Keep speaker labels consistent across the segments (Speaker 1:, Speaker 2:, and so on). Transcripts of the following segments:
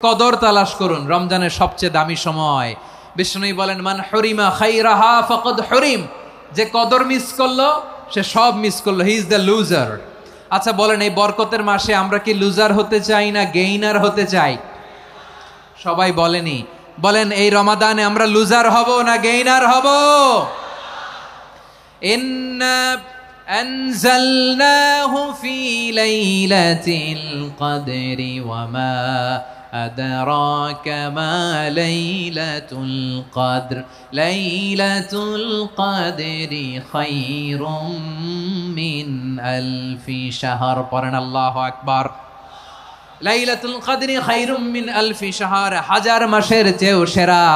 Speaker 1: কদর তালাশ করুন, রমজানের সবচেয়ে দামি সময়। বিষ্ণু বলেন, মান হরিমা খাইরাহা ফাকাদ হরিম, যে কদর মিস করলো সে সব মিস করলো, হি ইজ দ্য লুজার। আচ্ছা বলেন, এই বরকতের মাসে আমরা কি লুজার হতে চাই না গেইনার হতে চাই? সবাই বলেনি, বলেন এই রমাদানে আমরা লুজার হব না গেইনার হব? ইন্না আনজালনাহু ফি লাইলাতিল কদরি ওয়া মা আদরাকা মা লাইলাতুল কদর লাইলাতুল কদরি খায়রুম মিন আলফি শাহর। পড়েন আল্লাহু আকবার। লাইলাতুল কদরি খায়রুম মিন আলফি শাহর, হাজার মাসের চেয়েও সেরা।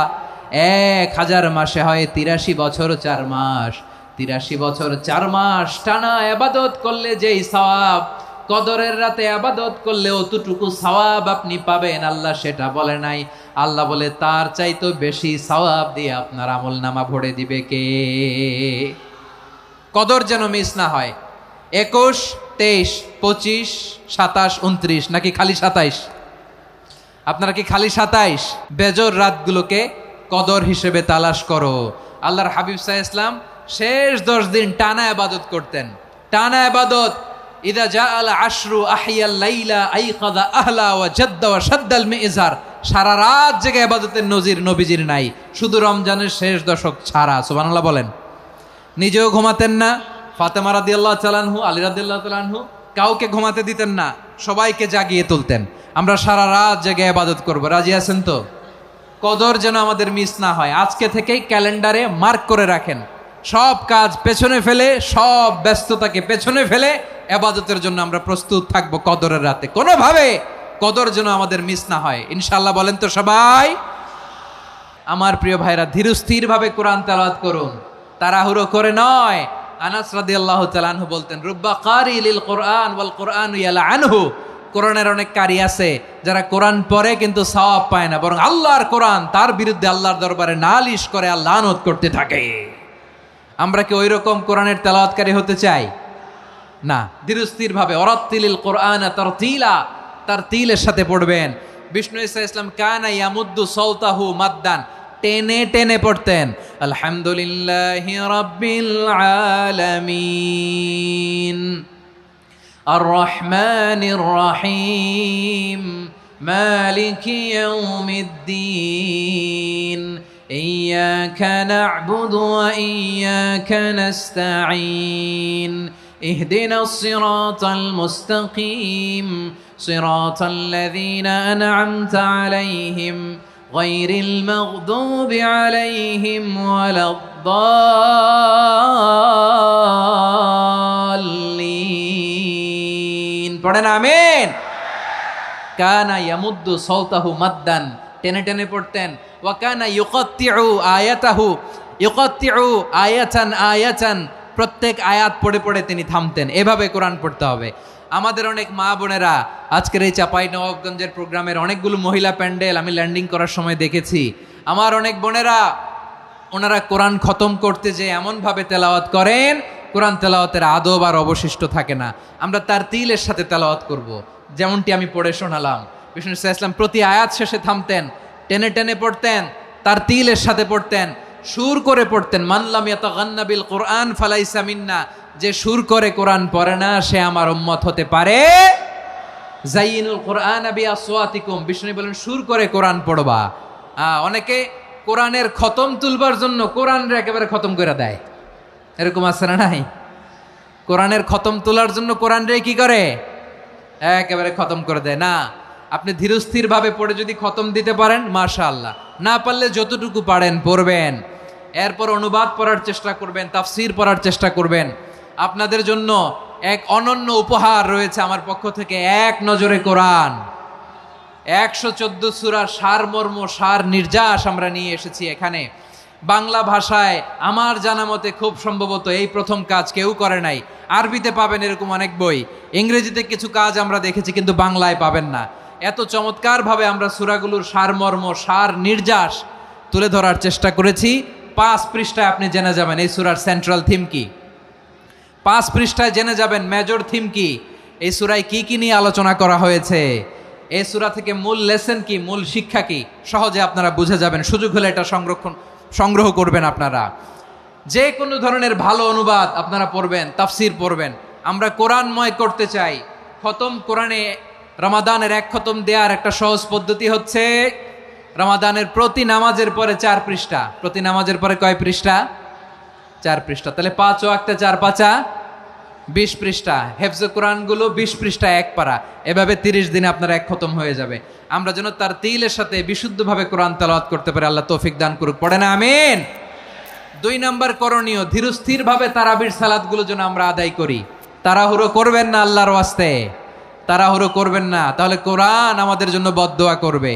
Speaker 1: 1000 মাসে হয় 83 বছর 4 মাস। 83 বছর 4 মাস টানা ইবাদত করলে যেই সওয়াব, কদরের রাতে ইবাদত করলে অতটুকু সওয়াব আপনি পাবেন, আল্লাহ সেটা বলে নাই। আল্লাহ বলে তার চাইতে বেশি সওয়াব দিয়ে আপনার আমলনামা ভরে দিবে কে? কদর যেন মিস না হয়। 21, 23, 25, 27, 29 নাকি খালি 27? আপনারা কি খালি 27? বেজর রাতগুলোকে কদর হিসেবে তালাশ করো। আল্লাহর হাবিব সাল্লাল্লাহু আলাইহি ওয়াসাল্লাম শেষ 10 দিন টানা ইবাদত করতেন, টানা ইবাদত। ইদা জাআল আশরু আহিয়াল লাইলা আইকাযা আহলা ওয়া জাদ্দা ওয়া শাদ্দাল মিজার। সারা রাত জেগে ইবাদতের নজির নবীজির নাই, শুধু রমজানের শেষ দশক ছাড়া। সুবহানাল্লাহ বলেন। নিজেও ঘুমাতেন না, ফাতেমা রাদিয়াল্লাহু তাআলা আনহু, আলী রাদিয়াল্লাহু তাআলা আনহু কাউকে ঘুমাতে দিতেন না, সবাইকে জাগিয়ে তুলতেন। আমরা সারা রাত জেগে ইবাদত করব, রাজি আছেন তো? কদর যেন আমাদের মিস না হয়। আজকে থেকেই ক্যালেন্ডারে মার্ক করে রাখেন, সব কাজ পেছনে ফেলে, সব ব্যস্ততাকে পেছনে ফেলে ইবাদতের জন্য আমরা প্রস্তুত থাকবো কদরের রাতে। কোনোভাবে কদর যেন আমাদের মিস না হয়, ইনশাআল্লাহ। বলেন তো সবাই? আমার প্রিয় ভাইরা, ধীরস্থির ভাবে কোরআন তেলাওয়াত করুন, তাড়াহুড়ো করে নয়। আনাস রাদিয়াল্লাহু তাআলা আনহু বলতেন, রুব্বা কারি লিল কোরআন ওয়াল কোরআন ইয়ালআনহু। কোরআনের অনেক কারি আছে যারা কোরআন পড়ে কিন্তু সওয়াব পায় না, বরং আল্লাহর কোরআন তার বিরুদ্ধে আল্লাহর দরবারে নালিশ করে আর লানত করতে থাকে। আমরা কি ওই রকম কোরআনের তেলাওয়াতকারী হতে চাই? না। ধীরস্থির ভাবে ওয়ারাত্তিলিল কোরআন তারতিলা, তারতিলের সাথে পড়বেন। বিষ্ণু ঈসা ইসলাম কানা ইয়ামুদ্দু সাওতাহু মাদ্দান, টেনে টেনে পড়তেন। আলহামদুলিল্লাহি রাব্বিল আলামিন আর রহমানির রহিম মালিকি ইয়াউমিদ্দিন ইয়্যাকা না'বুদু ওয়া ইয়্যাকা নাস্তাঈন ইহদিনাস সিরাতাল মুস্তাকিম সিরাতাল লাযীনা আন'আমতা আলাইহিম গায়রিল মাগদুবি আলাইহিম ওয়ালাদ-দাল্লিন। পড়েন আমিন। কানা ইয়ামুদ্দু সাওতাহু মাদ্দান, টেনে টেনে পড়তেন। ওয়া কানা ইউকাত্তিউ আয়াতাহু, ইউকাত্তিউ আয়াতান আয়াতান, প্রত্যেক আয়াত পড়ে পড়ে তিনি থামতেন। এভাবে কোরআন পড়তে হবে। আমাদের অনেক মা বোনেরা আজকের এই চাঁপাইনবাবগঞ্জের প্রোগ্রামের অনেকগুলো মহিলা প্যান্ডেল আমি ল্যান্ডিং করার সময় দেখেছি। আমার অনেক বোনেরা, ওনারা কোরআন খতম করতে যে এমনভাবে তেলাওয়াত করেন, কোরআন তেলাওয়াতের আদব আর অবশিষ্ট থাকে না। আমরা তার তিলের সাথে তেলাওয়াত করব, যেমনটি আমি পড়ে শোনালাম। বিষ্ণু ইসলাম প্রতি আয়াত শেষে থামতেন, টেনে টেনে পড়তেন, তার তিলের সাথে পড়তেন, সুর করে পড়তেন। মানলাম ইয়াতাগান্না বিল কোরআন ফালাইসা মিন্না, যে সুর করে কোরআন পড়ে না সে আমার উম্মত হতে পারে। জাইনুল কোরআন বিআসওয়াতিকুম, বিষ্ণু বলেন সুর করে কোরআন পড়বা। অনেকে কোরআনের খতম তুলবার জন্য কোরআনরে একেবারে খতম করে দেয়, এরকম আছে না নাই? কোরআনের খতম তোলার জন্য কোরআনরে কি করে? একেবারে খতম করে দেয় না। আপনি ধীরস্থির ভাবে পড়ে যদি খতম দিতে পারেন মাশাআল্লাহ, না পারলে যতটুকু পারেন পড়বেন। এরপর অনুবাদ পড়ার চেষ্টা করবেন, তাফসির পড়ার চেষ্টা করবেন। আপনাদের জন্য এক অনন্য উপহার রয়েছে আমার পক্ষ থেকে, এক নজরে কোরআন। 114 সূরার সারমর্ম, সার নির্যাস আমরা নিয়ে এসেছি এখানে বাংলা ভাষায়। আমার জানা মতে খুব সম্ভবত এই প্রথম কাজ কেউ করে নাই। আরবিতে পাবেন এরকম অনেক বই, ইংরেজিতে কিছু কাজ আমরা দেখেছি, কিন্তু বাংলায় পাবেন না। এত চমৎকারভাবে আমরা সূরাগুলোর সারমর্ম, সার নির্যাস তুলে ধরার চেষ্টা করেছি। 5 পৃষ্ঠায় আপনি জেনে যাবেন এই সূরার সেন্ট্রাল থিম কি। 5 পৃষ্ঠায় জেনে যাবেন মেজর থিম কি, এই সূরায় কি কি নিয়ে আলোচনা করা হয়েছে। এই সূরা থেকে মূল লেসন কি, মূল শিক্ষা কি সহজে আপনারা বুঝে যাবেন। সুযোগ হলে এটা সংগ্রহ করবেন। আপনারা যে কোনো ধরনের ভালো অনুবাদ আপনারা পড়বেন, তাফসির পড়বেন। আমরা কোরআনময় করতে চাই। খতম কোরআনে রমাদানের এক খতম দেওয়ার একটা সহজ পদ্ধতি হচ্ছে রমাদানের প্রতি নামাজের পরে 4 পৃষ্ঠা। প্রতি নামাজের পরে কয় পৃষ্ঠা? 4 পৃষ্ঠা। তাহলে 5 ওয়াক্তে 4 পাঁচা 20 পৃষ্ঠা। হেফজে কোরআনগুলো 20 পৃষ্ঠা এক পারা। এভাবে 30 দিনে আপনার এক খতম হয়ে যাবে। আমরা যেন তার তিলের সাথে বিশুদ্ধভাবে কোরআন তেলাওয়াত করতে পারি। আল্লাহ তৌফিক দান করুক। পড়ে না আমিন। 2 নাম্বার করণীয়, ধীরস্থিরভাবে তারাবির সালাতগুলো যেন আমরা আদায় করি। তাড়াহুড়ো করবেন না, আল্লাহর ওয়াস্তে তাড়াহুড়ো করবেন না, তাহলে কোরআন আমাদের জন্য বদদোয়া করবে।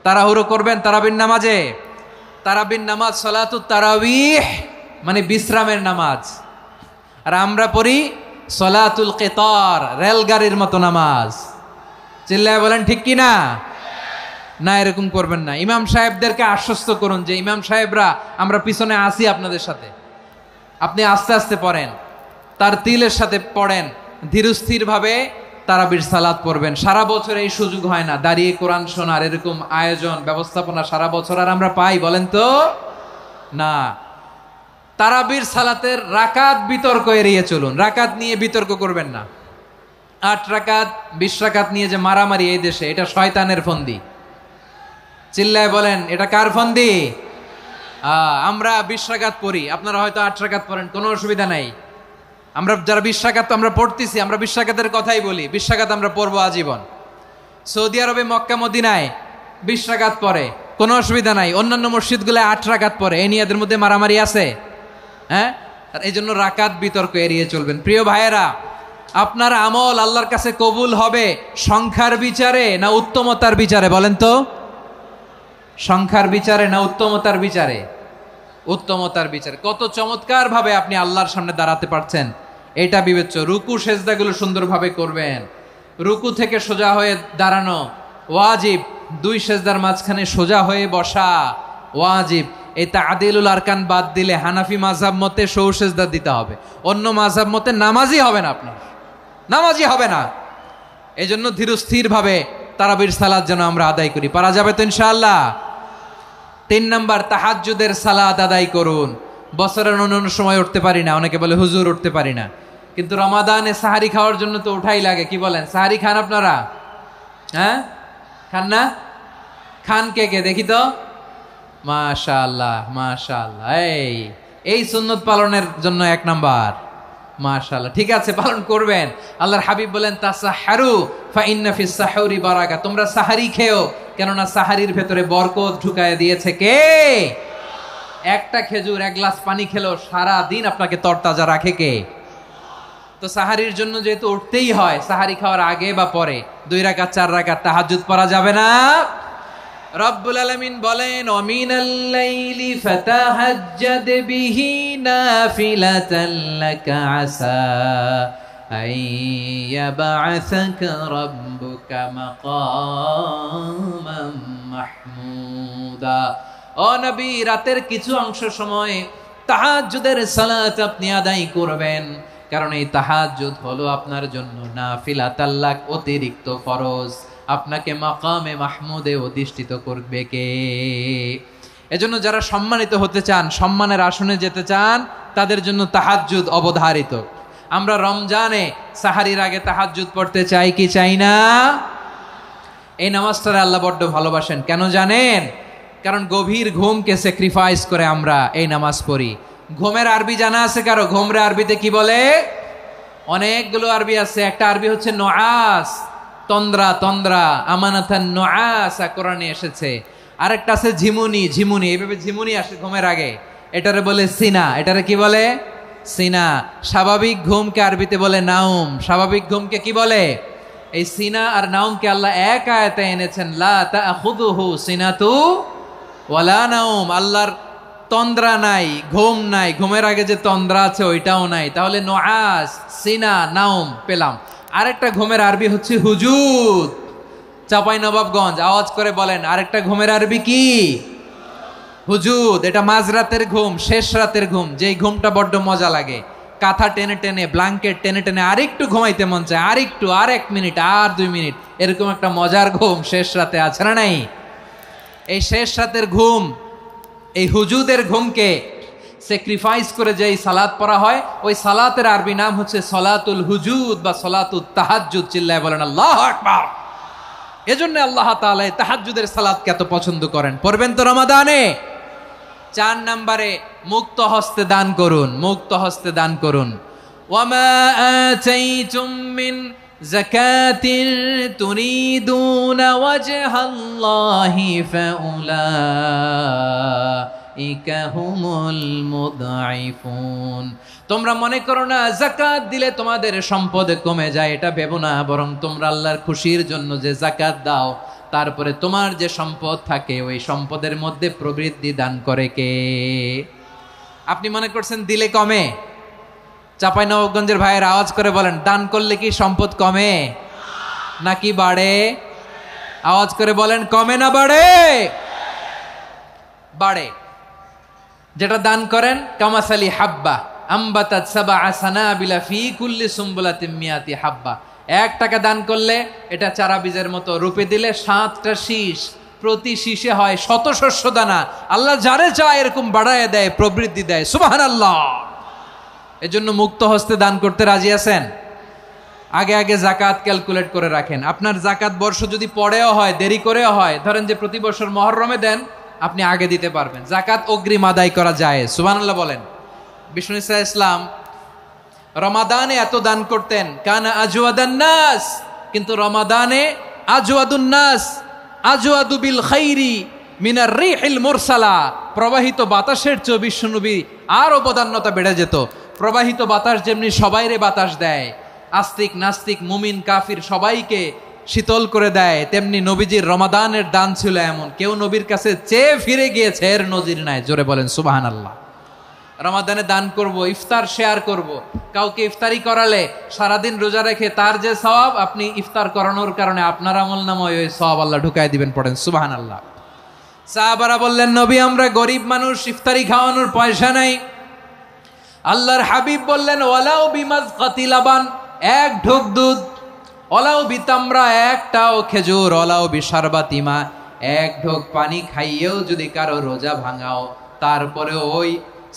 Speaker 1: তাড়াহুড়ো করবেন তারাবির নামাজে। তারাবির নামাজ সালাতুত তারাবিহ মানে বিশ্রামের নামাজ। আর আমরা পড়ি সলাতুল কিতার, রেলগাড়ির মতো নামাজ। চিল্লায় বলেন ঠিক কি না? না, এরকম করবেন না। ইমাম সাহেবদেরকে আশ্বস্ত করুন যে ইমাম সাহেবরা আমরা পিছনে আসি আপনাদের সাথে, আপনি আস্তে আস্তে পড়েন, তার তিলের সাথে পড়েন, ধীরস্থিরভাবে তারাবির সালাত পড়বেন। সারা বছর এই সুযোগ হয় না দাঁড়িয়ে কোরআন শোনার, এরকম আয়োজন ব্যবস্থাপনা সারা বছর আর আমরা পাই বলেন তো? না। তারাবির সালাতের রাকাত বিতর্ক এড়িয়ে চলুন। রাকাত নিয়ে বিতর্ক করবেন না। 8 রাকাত 20 রাকাত নিয়ে যে মারামারি এই দেশে, এটা শয়তানের ফন্দি। চিল্লায় বলেন এটা কার ফন্দি? আমরা 20 রাকাত পড়ি, আপনারা হয়তো 8 রাকাত পড়েন, কোনো অসুবিধা নাই। আমরা যারা 20 রাকাত আমরা পড়তেছি, আমরা 20 রাকাতের কথাই বলি। 20 রাকাত আমরা পড়বো আজীবন। সৌদি আরবে মক্কা মদিনায় 20 রাকাত পড়ে, কোনো অসুবিধা নাই। অন্যান্য মসজিদগুলো 8 রাকাত পড়ে। এই নিয়ে এদের মধ্যে মারামারি আছে? হ্যাঁ। আর এই জন্য রাকাত বিতর্ক এড়িয়ে চলবেন। প্রিয় ভাইয়েরা, আপনার আমল আল্লাহর কাছে কবুল হবে সংখ্যার বিচারে না উত্তমতার বিচারে? বলেন তো, সংখ্যার বিচারে না উত্তমতার বিচারে? উত্তমতার বিচারে। কত চমৎকার ভাবে আপনি আল্লাহর সামনে দাঁড়াতে পারছেন এটা বিবেচ্য। রুকু সেজদাগুলো সুন্দরভাবে করবেন। রুকু থেকে সোজা হয়ে দাঁড়ানো ওয়াজিব। 2 সেজদার মাঝখানে সোজা হয়ে বসা ওয়াজিব। এই তাদিলুল আরকান বাদ দিলে হানাফি মাযহাব মতে সৌ সেজদা দিতে হবে। অন্য মাযহাব মতে নামাজই হবে না, আপনার নামাজই হবে না। এই জন্য ধীরস্থিরভাবে তারাবির সালাত যেন আমরা আদায় করি। পারা যাবে তো ইনশাআল্লাহ? 3 নাম্বার, তাহাজ্জুদের সালাত আদায় করুন। বছরের অন্য সময় উঠতে পারি না, অনেকে বলে হুজুর উঠতে পারি না, কিন্তু রমাদানে সাহারি খাওয়ার জন্য তো উঠাই লাগে। কি বলেন, সাহারি খান আপনারা? হ্যাঁ, খান না? খান কে কে দেখি তো? মাশাআল্লাহ মাশাআল্লাহ। এই সুন্নত পালনের জন্য 1 নাম্বার। মাশাআল্লাহ, ঠিক আছে, পালন করবেন। আল্লাহর হাবিব বলেন তাসাহারু ফা ইন্না ফিস সাহুরি বারাকা। তোমরা সাহারি খেও, কেননা সাহারির ভেতরে বরকত ঢুকায় দিয়েছে কে? একটা খেজুর 1 গ্লাস পানি খেলেও সারা দিন আপনাকে তরতাজা রাখে কে? তো সাহারির জন্য যেহেতু উঠতেই হয়, সাহারি খাওয়ার আগে বা পরে 2 রাকাত 4 রাকাত তাহাজ্জুদ পড়া যাবে না? রব্বুল আলামিন বলেন ওয়ামিনাল লাইলি ফাতাহাজ্জাদ বিহি নাফিলাতান লাকা আসা আইয়াবআসাকা রাব্বুকা মাকামান মাহমুদা। ও নবী, রাতের কিছু অংশ সময় তাহাজ্জুদের সালাত আপনি আদায় করবেন, কারণ এই তাহাজ্জুদ হলো আপনার জন্য নাফিলাতাল লাক, অতিরিক্ত ফরজ। আপনাকে মাকামে মাহমুদে অধিষ্ঠিত করবে কে? এজন্য যারা সম্মানিত হতে চান, সম্মানের আসনে যেতে চান, তাদের জন্য তাহাজ্জুদ অবধারিত। আমরা রমজানে সাহারির আগে তাহাজ্জুদ পড়তে চাই কি চাই না? এই নামাজটা আল্লাহ বড্ড ভালোবাসেন। কেন জানেন? কারণ গভীর ঘুমকে স্যাক্রিফাইস করে আমরা এই নামাজ পড়ি। ঘুমের আরবি জানা আছে কারো? ঘুমরে আরবিতে কি বলে? অনেকগুলো আরবি আছে। একটা আরবি হচ্ছে নুআস, তন্দ্রা তন্দ্রা, আমানাতান নুআসা কোরআনে এসেছে। আরেকটা আছে ঝিমুনি, ঝিমুনি, এইভাবে ঝিমুনি আসে ঘুমের আগে, এটারে বলে সিনা। এটারে কি বলে? সিনা। স্বাভাবিক ঘুমকে আরবিতে বলে নাউম। স্বাভাবিক ঘুমকে কি বলে? এই সিনা আর নাউমকে আল্লাহ এক আয়াতে এনেছেন, লা তাখুযুহু সিনাতু ওয়ালা নাউম। আল্লাহর তন্দ্রা নাই, ঘুম নাই। ঘুমের আগে যে তন্দ্রা আছে ওইটাও নাই। তাহলে নুআস, সিনা, নাউম পেলাম। আরেকটা ঘুমের আরবি হচ্ছে হুজুদ। চাঁপাইনবাবগঞ্জ আওয়াজ করে বলেন, আরেকটা ঘুমের আরবি কি? হুজুদ। এটা মাঝরাতের ঘুম, শেষ রাতের ঘুম, যেই ঘুমটা বড্ড মজা লাগে। কাঁথা টেনে টেনে, ব্ল্যাঙ্কেট টেনে টেনে আরেকটু ঘুমাইতে মন চায়, আরেকটু, আর 1 মিনিট, আর 2 মিনিট, এরকম একটা মজার ঘুম শেষ রাতে আছে না নাই? এই শেষ রাতের ঘুম, এই হুজুদের ঘুমকে স্যাক্রিফাইস করে যে সালাত পড়া হয়, ওই সালাতের আরবি নাম হচ্ছে সলাতুল হুজুদ বা সলাতুত তাহাজ্জুদ। চিল্লায় বলেন আল্লাহু আকবার। এজন্য আল্লাহ তাআলা তাহাজ্জুদের সালাতকে এত পছন্দ করেন। পড়বেন তো রমাদানে। 4 নম্বরে মুক্ত হস্তে দান করুন, মুক্ত হস্তে দান করুন। ওয়ামা আতাইতুম মিন যাকাতিন তুরিদুনা ওয়াজহাল্লাহি ফাউলাইকা হুমুল মুদঈফুন। তোমরা মনে করো না যাকাত দিলে তোমাদের সম্পদ কমে যায়, এটা ভেবো না, বরং তোমরা আল্লাহর খুশির জন্য যে যাকাত দাও, তারপরে তোমার যে সম্পদ থাকে ওই সম্পদের মধ্যে প্রবৃদ্ধি দান করে কে? আপনি মনে করছেন দিলে কমে? চাঁপাইনবাবগঞ্জের ভাইয়ের আওয়াজ করে বলেন, দান করলে কি সম্পদ কমে নাকি বাড়ে? আওয়াজ করে বলেন, কমে না বাড়ে? বাড়ে। যেটা দান করেন, কামাসালি হাব্বা আম্বাতাত সাবআ সানাবিলা ফি কুল্লি সুম্বুলাতিন মিয়াতি হাব্বা। 1 টাকা দান করলে এটা চারা বীজের মতো, রূপে দিলে 7টা শীষ, প্রতি শীষে হয় 100 শস্য দানা। আল্লাহ যারে চায় এরকম বাড়ায় দেয়, প্রবৃদ্ধি দেয়। সুবহানাল্লাহ। এজন্য মুক্ত হস্তে দান করতে রাজি আছেন? আগে আগে জাকাত ক্যালকুলেট করে রাখেন। আপনার জাকাত বর্ষ যদি পরেও হয়, দেরি করেও হয়, ধরেন যে প্রতি বছর মুহররমে দেন, আপনি আগে দিতে পারবেন। জাকাত অগ্রিম আদায় করা যায়। সুবহানাল্লাহ বলেন। বিষ্ণু ইসা ইসলাম রমাদানে এত দান করতেন, কানা আজওয়াদান নাস, কিন্তু রমাদানে আজওয়াদুন নাস আজওয়াদু বিল খাইরি মিনার রিহিল মুরসালা। প্রবাহিত বাতাসের চেয়ে বিশ্বনবী আর অবদান্যতা বেড়ে যেত। প্রবাহিত বাতাস যেমনি সবাইরে বাতাস দেয়, আস্তিক নাস্তিক মুমিন কাফির সবাইকে শীতল করে দেয়, তেমনি নবীজির রমাদানের দান ছিল এমন, কেউ নবীর কাছে চেয়ে ফিরে গিয়েছে এর নজির নাই। জোরে বলেন সুবহানাল্লাহ। রমাদানে দান করব, ইফতার শেয়ার করব। কাউকে ইফতারি করালে সারাদিন রোজা রেখে তার যে সওয়াব, আপনি ইফতার করানোর কারণে আপনার আমলনামায় ওই সওয়াব আল্লাহ ঢুকায় দিবেন। পড়েন সুবহানাল্লাহ। সাহাবারা বললেন, নবী আমরা গরিব মানুষ, ইফতারি খাওয়ানোর পয়সা নাই। আল্লাহর হাবিব বললেন, ওয়ালাউ বিমাজকাতি লাবান, 1 ঢোক দুধ, ওয়ালাউ বিতামরা, 1টাও খেজুর, ওয়ালাউ বিশারবাতিমা, 1 ঢোক পানি খাইয়েও যদি কারো রোজা ভাঙাও, তারপরে ওই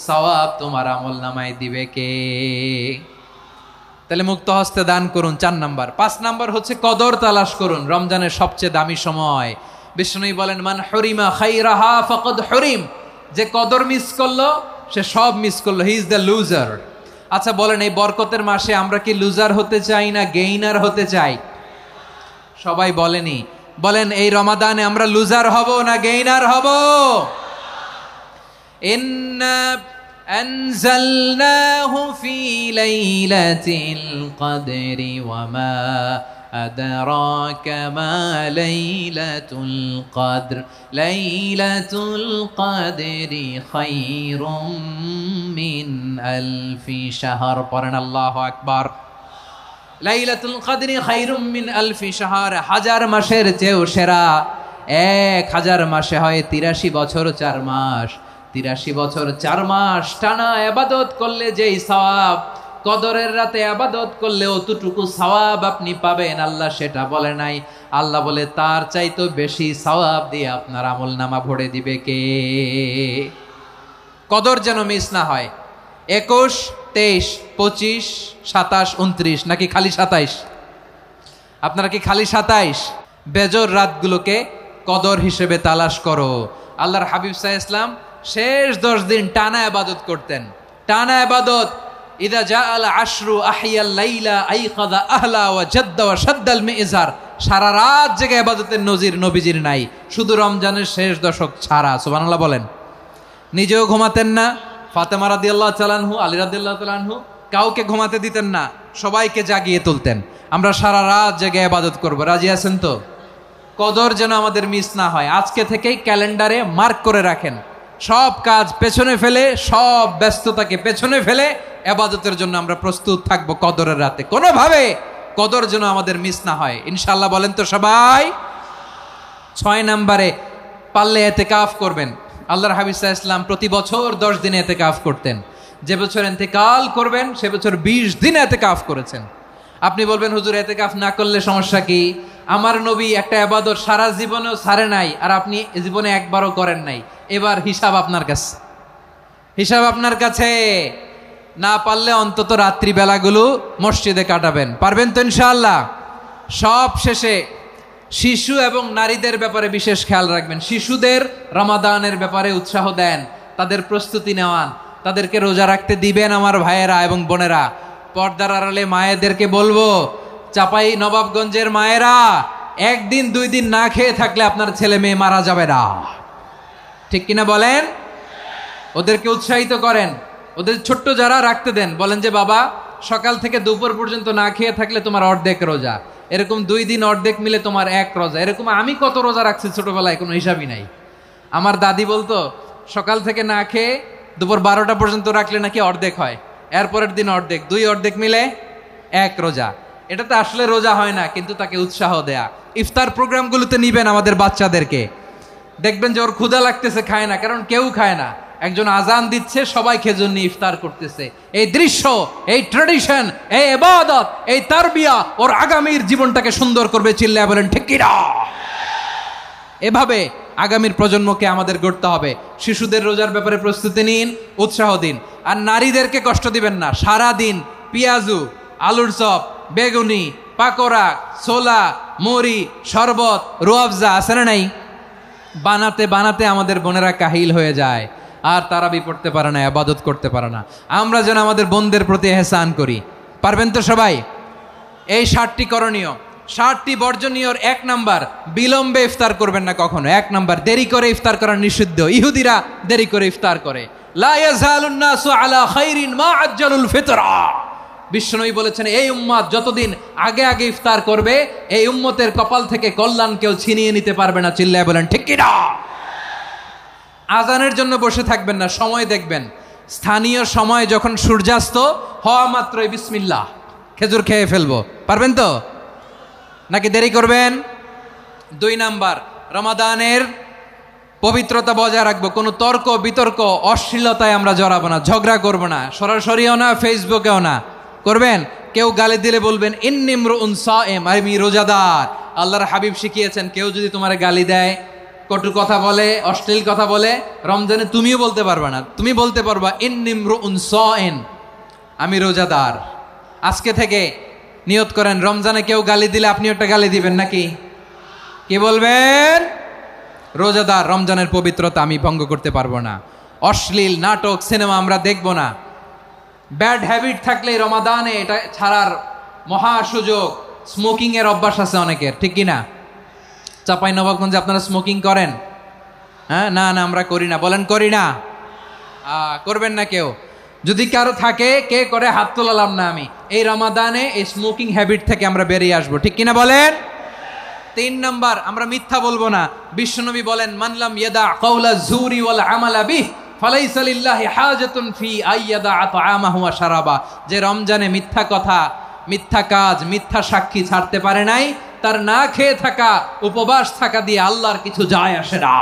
Speaker 1: সওয়াব তোমার আমলনামায় দিবে কে? তাহলে মুক্ত হস্তে দান করুন, 4 নাম্বার। 5 নাম্বার হচ্ছে কদর তালাশ করুন। রমজানের সবচেয়ে দামি সময়। বিষ্ণু বলেন, মান হরিমা খাইরাহা ফাকাদ হরিম, যে কদর মিস করলো সে সব মিস করলো, হি ইজ দ্য লুজার। আচ্ছা বলেন, এই বরকতের মাসে আমরা কি লুজার হতে চাই না গেইনার হতে চাই? সবাই বলেনি, বলেন এই রমাদানে আমরা লুজার হব না গেইনার হব? ইন্না আনজালনাহু ফি লাইলাতিল কদরি ওয়া মা আদরাকা মা লাইলাতুল কদর লাইলাতুল কদরি খায়রুম মিন আলফি শাহর। পড়েন আল্লাহু আকবার। লাইলাতুল কদরি খায়রুম মিন আলফি শাহর, 1000 মাসের চেয়েও সেরা। 1000 মাসে হয় 83 বছর 4 মাস। 83 বছর 4 মাস টানা ইবাদত করলে যেই সওয়াব, কদরের রাতে ইবাদত করলে অতটুকু সওয়াব আপনি পাবেন, আল্লাহ সেটা বলে নাই। আল্লাহ বলে তার চাইতে বেশি সওয়াব দিয়ে আপনার আমলনামা ভরে দিবে কে? কদর যেন মিস না হয়। 21, 23, 25, 27, 29 নাকি খালি 27? আপনারা কি খালি 27? বেজর রাতগুলোকে কদর হিসেবে তালাশ করো। আল্লাহর হাবিব সাল্লাল্লাহু আলাইহি ওয়াসাল্লাম শেষ 10 দিন টানা ইবাদত করতেন, টানা ইবাদত। ইদা জাআল আশরু আহিয়াল লাইলা আইকাযা আহলা ওয়া জাদ্দা ওয়া শাদ্দাল মিজার। সারা রাত জেগে ইবাদতের নজির নবীজির নাই, শুধু রমজানের শেষ দশক ছাড়া। সুবহানাল্লাহ বলেন। নিজেও ঘুমাতেন না। ফাতেমা রাদিয়াল্লাহু তাআলা আনহু, আলী রাদিয়াল্লাহু তাআলা আনহু কাউকে ঘুমাতে দিতেন না, সবাইকে জাগিয়ে তুলতেন। আমরা সারা রাত জেগে ইবাদত করব। রাজি আছেন তো? কদর যেন আমাদের মিস না হয়। আজকে থেকেই ক্যালেন্ডারে মার্ক করে রাখেন। সব কাজ পেছনে ফেলে, সব ব্যস্ততাকে পেছনে ফেলে ইবাদতের জন্য আমরা প্রস্তুত থাকবো কদরের রাতে। কোনোভাবে কদর যেন আমাদের মিস না হয়, ইনশাআল্লাহ। বলেন তো সবাই? 6 নম্বরে পারলে ইতিকাফ করবেন। আল্লাহর হাবিব সাল্লাল্লাহু আলাইহি ওয়াসাল্লাম প্রতি বছর 10 দিনে ইতিকাফ করতেন। যে বছর ইন্তেকাল করবেন সে বছর 20 দিন ইতিকাফ করেছেন। আপনি বলবেন হুজুর ইতিকাফ না করলে সমস্যা কি? আমার নবী একটা ইবাদত সারা জীবনেও ছাড়ে নাই, আর আপনি জীবনে একবারও করেন নাই। এবার হিসাব আপনার কাছে, হিসাব আপনার কাছে। না পারলে অন্তত রাত্রি বেলাগুলো মসজিদে কাটাবেন, পারবেন তো ইনশাআল্লাহ? সব শেষে শিশু এবং নারীদের ব্যাপারে বিশেষ খেয়াল রাখবেন। শিশুদের রমাদানের ব্যাপারে উৎসাহ দেন, তাদের প্রস্তুতি নেওয়ান, তাদেরকে রোজা রাখতে দিবেন। আমার ভাইয়েরা এবং বোনেরা, পর্দার আড়ালে মায়েদেরকে বলবো, চাপাই নবাবগঞ্জের মায়েরা, একদিন 2 দিন না খেয়ে থাকলে আপনার ছেলে মেয়ে মারা যাবে না, ঠিক কিনা বলেন? ওদেরকে উৎসাহিত করেন, ওদের ছোট্ট যারা রাখতে দেন, বলেন যে বাবা সকাল থেকে দুপুর পর্যন্ত না খেয়ে থাকলে তোমার অর্ধেক রোজা, এরকম 2 দিন অর্ধেক মিলে তোমার 1 রোজা। এরকম আমি কত রোজা রাখছি ছোটবেলায়, কোনো হিসাবই নাই। আমার দাদি বলতো সকাল থেকে না খেয়ে দুপুর 12টা পর্যন্ত রাখলে নাকি অর্ধেক হয়, এরপরের দিন অর্ধেক, 2 অর্ধেক মিলে 1 রোজা। এটা তো আসলে রোজা হয় না, কিন্তু তাকে উৎসাহ দেয়া। ইফতার প্রোগ্রামগুলোতে নিবেন আমাদের বাচ্চাদেরকে, দেখবেন যে ওর ক্ষুধা লাগতেছে, খায় না, কারণ কেউ খায় না। একজন আজান দিচ্ছে, সবাই খেজুর নিয়ে ইফতার করতেছে। এই দৃশ্য, এই ট্র্যাডিশন, এই ইবাদত, এই তারবিয়া ওর আগামীর জীবনটাকে সুন্দর করবে। চিল্লায় বলেন ঠিক কি না? এভাবে আগামীর প্রজন্মকে আমাদের গড়তে হবে। শিশুদের রোজার ব্যাপারে প্রস্তুতি নিন, উৎসাহ দিন। আর নারীদেরকে কষ্ট দিবেন না। সারা দিন পেঁয়াজু, আলুর চপ, বেগুনি, পাকোড়া, ছোলা, মুড়ি, শরবত, রুয়াবজা আছে না নাই, বানাতে বানাতে আমাদের বোনেরা কাহিল হয়ে যায়, আর তারাবি পড়তে পারে না, ইবাদত করতে পারে না। আমরা যেন আমাদের বোনদের প্রতি এহসান করি। পারবেন তো সবাই? এই 7টি করণীয়, 7টি বর্জনীয়র 1 নাম্বার, বিলম্বে ইফতার করবেন না কখনো। 1 নাম্বার, দেরি করে ইফতার করা নিষিদ্ধ। ইহুদিরা দেরি করে ইফতার করে। লা ইয়াজালুন নাসু আলা খাইরিন মা আজ্জালুল ফিতরা। বিশ্বনবী বলেছেন, এই উম্মত যতদিন আগে আগে ইফতার করবে, এই উম্মতের কপাল থেকে কল্যাণ কেউ ছিনিয়ে নিতে পারবে না। চিল্লায় বলেন ঠিক কি না? আজানের জন্য বসে থাকবেন না, সময় দেখবেন। স্থানীয় সময় যখন সূর্যাস্ত হওয়া মাত্রই বিসমিল্লাহ, খেজুর খেয়ে ফেলবো। পারবেন তো নাকি দেরি করবেন? 2 নাম্বার, রমাদানের পবিত্রতা বজায় রাখবো। কোনো তর্ক বিতর্ক অশ্লীলতায় আমরা জড়াবো না, ঝগড়া করবো না, সরাসরিও না, ফেসবুকেও না। করবেন? কেউ গালি দিলে বলবেন ইন্নিমরুউন সায়েম, আমি রোজাদার। আল্লাহর হাবিব শিখিয়েছেন, কেউ যদি তোমার গালি দেয়, কটু কথা বলে, অশ্লীল কথা বলে, রমজানে তুমিও বলতে পারবে না। তুমি বলতে পারবা ইন্নিমরুউন সায়েম, আমি রোজাদার। আজকে থেকে নিয়ত করেন, রমজানে কেউ গালি দিলে আপনি একটা গালি দিবেন নাকি? কি বলবেন? রোজাদার, রমজানের পবিত্রতা আমি ভঙ্গ করতে পারবো না। অশ্লীল নাটক, সিনেমা আমরা দেখবো না। ব্যাড হ্যাবিট থাকলে রমাদানে এটা ছাড়ার মহা সুযোগ। স্মোকিং এর অভ্যাস আছে অনেকের, ঠিক কি না? চাপাই নবাবগঞ্জে আপনারা স্মোকিং করেন? হ্যাঁ, না না আমরা করি না। বলেন করি না? করবেন না কেউ। যদি কারো থাকে, কে করে হাত তোলালাম না আমি। এই রমাদানে এই স্মোকিং হ্যাবিট থেকে আমরা বেরিয়ে আসবো, ঠিক কিনা বলেন? 3 নাম্বার, আমরা মিথ্যা বলবো না। বিশ্বনবী বলেন, মানলাম ইয়াদা কাওলা যুরি ওয়াল আমালা বিহ ফালাইসা লিল্লাহি হাজাতুন ফি আইয়াদা তাআমাহু ওয়া শারাবা। যে রমজানে মিথ্যা কথা, মিথ্যা কাজ, মিথ্যা সাক্ষী ছাড়তে পারে নাই, তার না খেয়ে থাকা, উপবাস থাকা দিয়ে আল্লাহর কিছু যায় আসে না।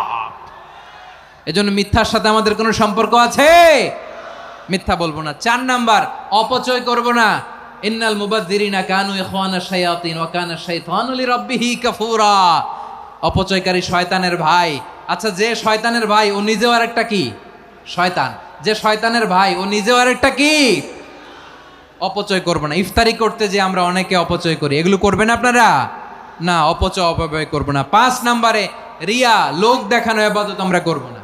Speaker 1: এজন্য মিথ্যার সাথে আমাদের কোনো সম্পর্ক আছে? মিথ্যা বলবো না। 4 নাম্বার, অপচয় করব না। ইন্নাল মুবাযযিরিনা কানু ইখওয়ানাশ শায়াতিন ওয়া কানা শাইতানু লিরাব্বিহি কাফুরা। অপচয়কারী শয়তানের ভাই। আচ্ছা, যে শয়তানের ভাই ও নিজেও আরেকটা কি? শয়তান। যে শয়তানের ভাই ও নিজেও আরেকটা কি? অপচয় করব না। ইফতারি করতে যে আমরা অনেকে অপচয় করি, এগুলো করবেন আপনারা? না, অপচয় অপব্যয় করব না। 5 নাম্বারে, রিয়া, লোক দেখানো ইবাদত আমরা করব না।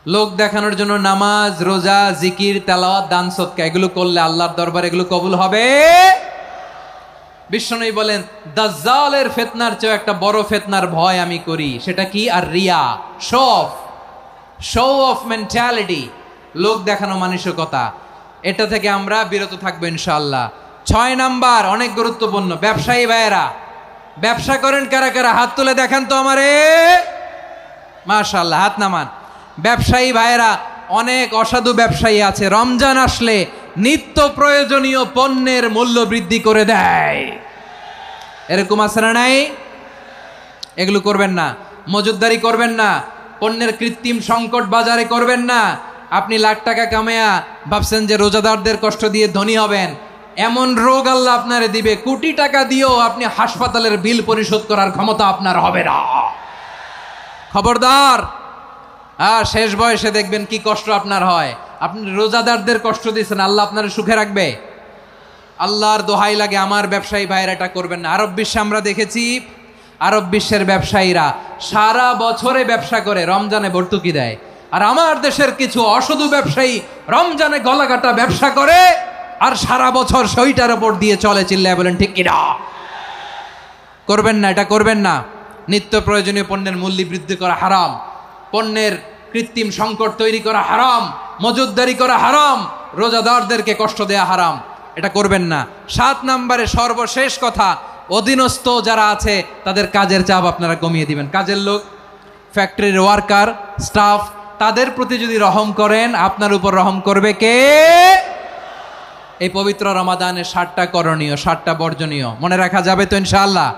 Speaker 1: লোক দেখানোর জন্য নামাজ, রোজা, জিকির, তেলাওয়াত, দান, সদকা এগুলো করলে আল্লাহর দরবারে এগুলো কবুল হবে। বিশ্বনবী বলেন, দাজ্জালের ফিতনার চেয়ে একটা বড় ফিতনার ভয় আমি করি, সেটা কি? আর রিয়া, শো অফ মেন্টালিটি, লোক দেখানো মানসিকতা। এটা থেকে আমরা বিরত থাকবো ইনশাআল্লাহ। 6 নাম্বার, অনেক গুরুত্বপূর্ণ। ব্যবসায়ী ভাইয়েরা, ব্যবসা করেন কারা কারা? হাত তুলে দেখান তো আমারে। মাশাআল্লাহ, হাত নামান। ব্যবসায়ী ভাইয়েরা, অনেক অসাধু ব্যবসায়ী আছে, রমজান আসলে নিত্য প্রয়োজনীয় পণ্যের মূল্য বৃদ্ধি করে দেয়। এরকম আছে না নাই? এগুলো করবেন না। মজুদদারি করবেন না। পণ্যের কৃত্রিম সংকট বাজারে করবেন না। আপনি লাখ টাকা কামায়া ভাবছেন যে রোজাদারদের কষ্ট দিয়ে ধনী হবেন, এমন রোগ আল্লাহ আপনারে দিবে, কোটি টাকা দিয়েও আপনি হাসপাতালের বিল পরিশোধ করার ক্ষমতা আপনার হবে না। খবরদার। শেষ বয়সে দেখবেন কি কষ্ট আপনার হয়। আপনি রোজাদারদের কষ্ট দিয়েছেন, আল্লাহ আপনার সুখে রাখবে? আল্লাহর দোহাই লাগে আমার ব্যবসায়ী ভাইয়েরা এটা করবেন না। আরব বিশ্বে আমরা দেখেছি, আরব বিশ্বের ব্যবসায়ীরা সারা বছরে ব্যবসা করে, রমজানে ভর্তুকি দেয়। আর আমার দেশের কিছু অসাধু ব্যবসায়ী রমজানে গলাকাটা ব্যবসা করে আর সারা বছর সইটার ওপর দিয়ে চলে। চিল্লায় বলেন ঠিক কিনা? করবেন না, এটা করবেন না। নিত্য প্রয়োজনীয় পণ্যের মূল্য বৃদ্ধি করা হারাম, পণ্যের কৃত্রিম সংকট তৈরি করা হারাম, মজুতদারি করা হারাম, রোজাদারদেরকে কষ্ট দেয়া হারাম, এটা করবেন না। 7 নম্বরে সর্বশেষ কথা, অধীনস্থ যারা আছে তাদের কাজের চাপ আপনারা কমিয়ে দিবেন। কাজের লোক, ফ্যাক্টরির ওয়ার্কার, স্টাফ, তাদের প্রতি যদি রহম করেন, আপনার উপর রহম করবে কে? এই পবিত্র রমাদানের 7টা করণীয়, 7টা বর্জনীয় মনে রাখা যাবে তো ইনশাআল্লাহ?